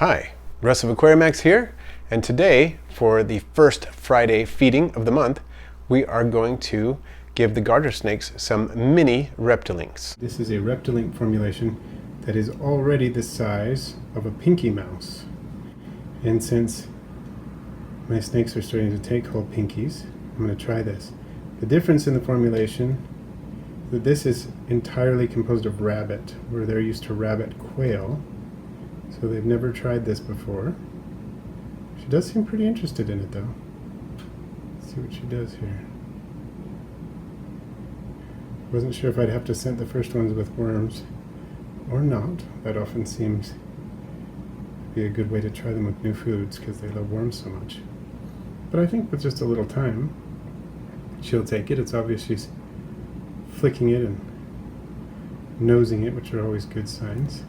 Hi, Russ of Aquariumax here, and today, for the first Friday feeding of the month, we are going to give the garter snakes some Mini-Reptilinks. This is a Reptilink formulation that is already the size of a pinky mouse. And since my snakes are starting to take whole pinkies, I'm going to try this. The difference in the formulation is that this is entirely composed of rabbit, where they're used to rabbit quail. So they've never tried this before. She does seem pretty interested in it though. Let's see what she does here. Wasn't sure if I'd have to scent the first ones with worms or not. That often seems to be a good way to try them with new foods because they love worms so much. But I think with just a little time, she'll take it. It's obvious she's flicking it and nosing it, which are always good signs.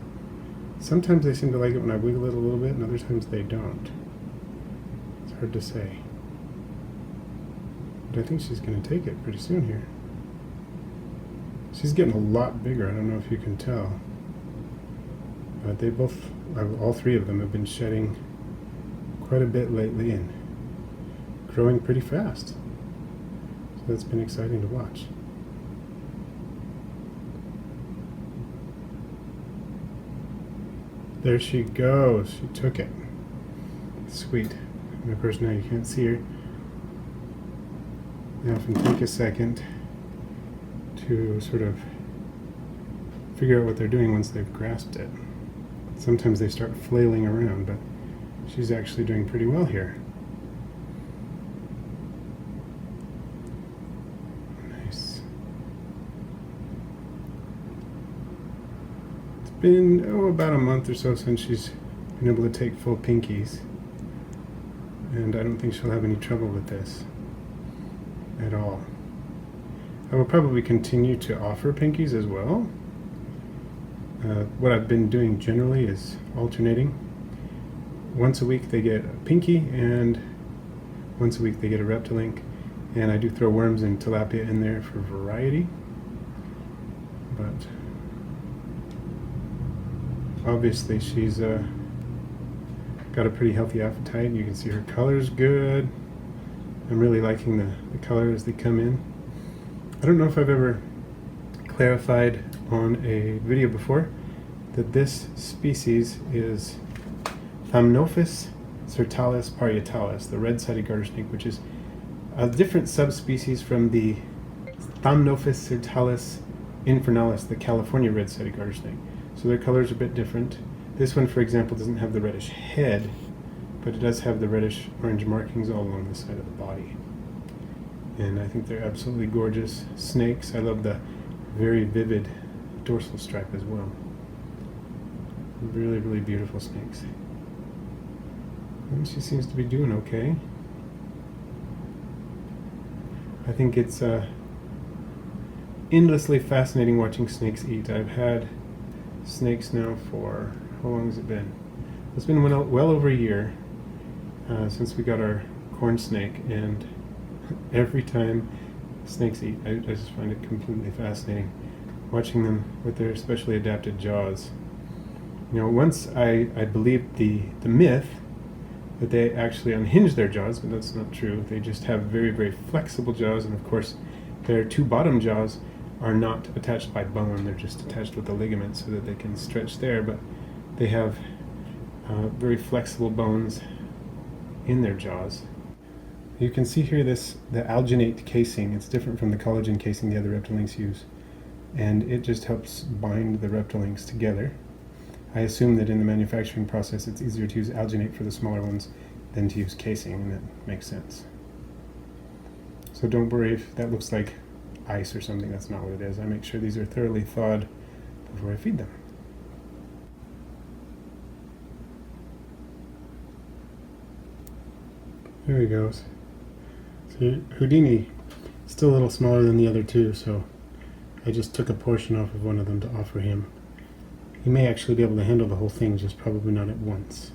Sometimes they seem to like it when I wiggle it a little bit, and other times they don't. It's hard to say. But I think she's going to take it pretty soon here. She's getting a lot bigger. I don't know if you can tell. But they both, all three of them, have been shedding quite a bit lately and growing pretty fast. So that's been exciting to watch. There she goes. She took it. Sweet. And of course now you can't see her. They often take a second to sort of figure out what they're doing once they've grasped it. Sometimes they start flailing around, but she's actually doing pretty well here. Nice. Been about a month or so since she's been able to take full pinkies, and I don't think she'll have any trouble with this at all. I will probably continue to offer pinkies as well. What I've been doing generally is alternating. Once a week they get a pinky, and once a week they get a Reptilink, and I do throw worms and tilapia in there for variety. But obviously she's got a pretty healthy appetite. You can see her color's good. I'm really liking the color as they come in. I don't know if I've ever clarified on a video before that this species is Thamnophis sirtalis parietalis, the red-sided garter snake, which is a different subspecies from the Thamnophis sirtalis infernalis, the California red-sided garter snake. So their colors are a bit different. This one, for example, doesn't have the reddish head, but it does have the reddish orange markings all along the side of the body. And I think they're absolutely gorgeous snakes. I love the very vivid dorsal stripe as well. Really, really beautiful snakes. And she seems to be doing okay. I think it's endlessly fascinating watching snakes eat. I've had snakes now for, how long has it been? It's been well over a year since we got our corn snake, and every time snakes eat, I just find it completely fascinating watching them with their specially adapted jaws. You know, once I believed the myth that they actually unhinge their jaws, but that's not true. They just have very, very flexible jaws, and of course their two bottom jaws are not attached by bone. They're just attached with a ligament so that they can stretch there, but they have very flexible bones in their jaws. You can see here the alginate casing. It's different from the collagen casing the other Reptilinks use, and it just helps bind the Reptilinks together. I assume that in the manufacturing process it's easier to use alginate for the smaller ones than to use casing, and that makes sense. So don't worry if that looks like ice or something. That's not what it is. I make sure these are thoroughly thawed before I feed them. There he goes. See, Houdini is still a little smaller than the other two, so I just took a portion off of one of them to offer him. He may actually be able to handle the whole thing, just probably not at once.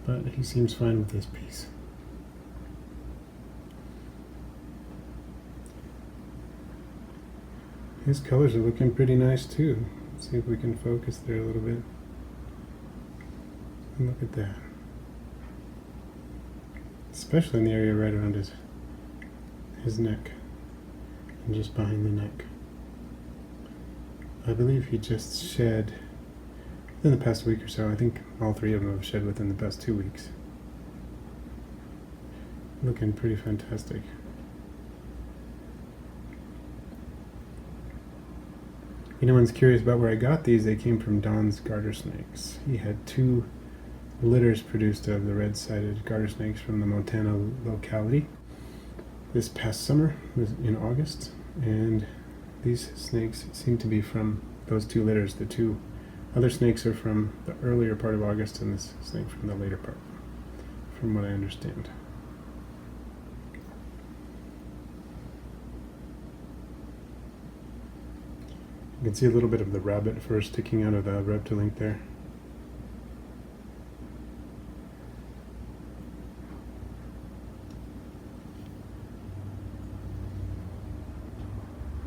But he seems fine with this piece. His colors are looking pretty nice too. Let's see if we can focus there a little bit. Look at that. Especially in the area right around his neck and just behind the neck. I believe he just shed within the past week or so. I think all three of them have shed within the past 2 weeks. Looking pretty fantastic. If anyone's curious about where I got these, they came from Don's garter snakes. He had 2 litters produced of the red-sided garter snakes from the Montana locality this past summer, was in August, and these snakes seem to be from those 2 litters. The 2 other snakes are from the earlier part of August, and this snake from the later part, from what I understand. You can see a little bit of the rabbit fur sticking out of the Reptilink there.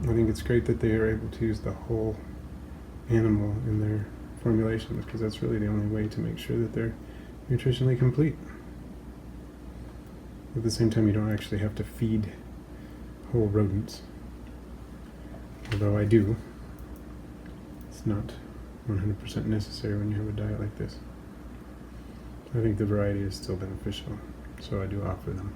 I think it's great that they are able to use the whole animal in their formulations, because that's really the only way to make sure that they're nutritionally complete. At the same time, you don't actually have to feed whole rodents. Although I do. It's not 100% necessary when you have a diet like this. I think the variety is still beneficial, so I do offer them.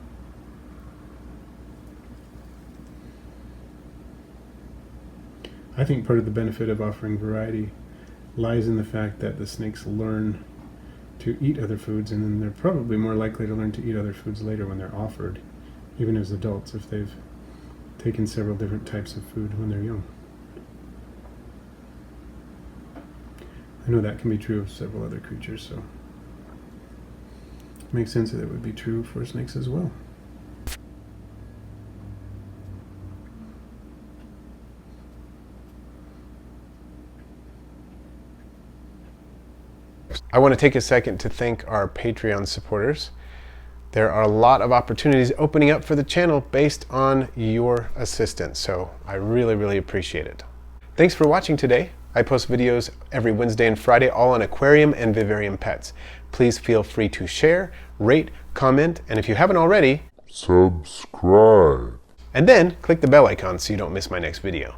I think part of the benefit of offering variety lies in the fact that the snakes learn to eat other foods, and then they're probably more likely to learn to eat other foods later when they're offered, even as adults, if they've taken several different types of food when they're young. I know that can be true of several other creatures, so it makes sense that it would be true for snakes as well. I want to take a second to thank our Patreon supporters. There are a lot of opportunities opening up for the channel based on your assistance, so I really, really appreciate it. Thanks for watching today. I post videos every Wednesday and Friday, all on aquarium and vivarium pets. Please feel free to share, rate, comment, and if you haven't already, subscribe. And then click the bell icon so you don't miss my next video.